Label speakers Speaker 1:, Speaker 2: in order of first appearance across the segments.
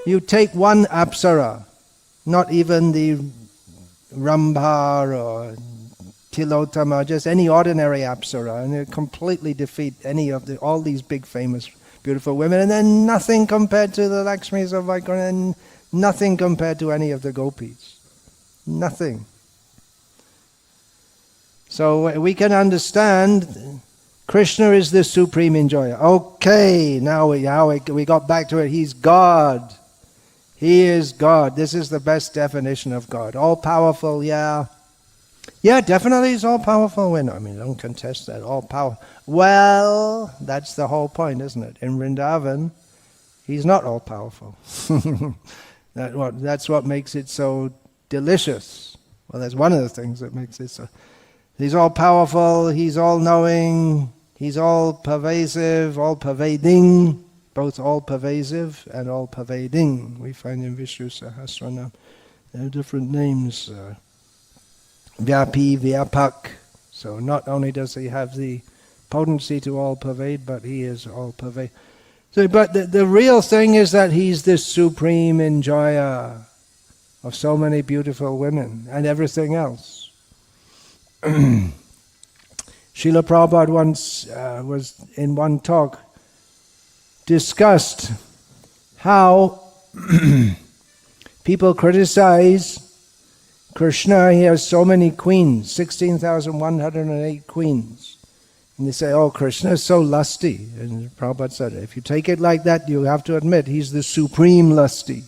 Speaker 1: You take one apsara, not even the Rambha or Tilotama, just any ordinary apsara, and it completely defeat any of all these big famous beautiful women, and then nothing compared to the Lakshmis of Vaikuntha, and nothing compared to any of the gopis. Nothing. So we can understand Krishna is the supreme enjoyer. Okay, now we got back to it. He's God. He is God. This is the best definition of God. All-powerful, yeah. Yeah, definitely he's all-powerful. Don't contest that. All-powerful. Well, that's the whole point, isn't it? In Vrindavan, he's not all-powerful. That's what makes it so delicious. Well, that's one of the things that makes it so. He's all-powerful, he's all-knowing, he's all-pervasive, all-pervading. Both all-pervasive and all-pervading. We find in Vishnu Sahasranam. There are different names. Vyapi, Vyapak. So not only does he have the potency to all-pervade, but he is all-pervade. So, but the real thing is that he's the supreme enjoyer of so many beautiful women and everything else. Srila Prabhupada once was in one talk discussed how people criticize Krishna. He has so many queens, 16,108 queens. And they say, oh, Krishna is so lusty. And Prabhupada said, if you take it like that, you have to admit he's the supreme lusty.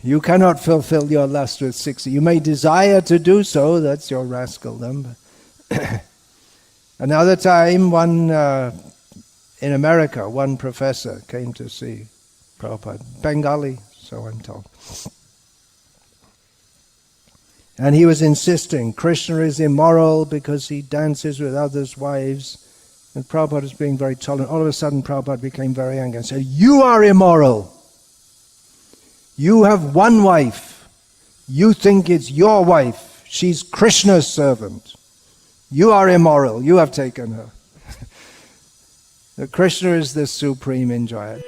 Speaker 1: You cannot fulfill your lust with 60. You may desire to do so, that's your rascal number. Another time, in America, one professor came to see Prabhupada, Bengali, so I'm told. And he was insisting, Krishna is immoral because he dances with others' wives. And Prabhupada was being very tolerant. All of a sudden, Prabhupada became very angry and said, you are immoral. You have one wife. You think it's your wife. She's Krishna's servant. You are immoral. You have taken her. Krishna is the supreme enjoyer.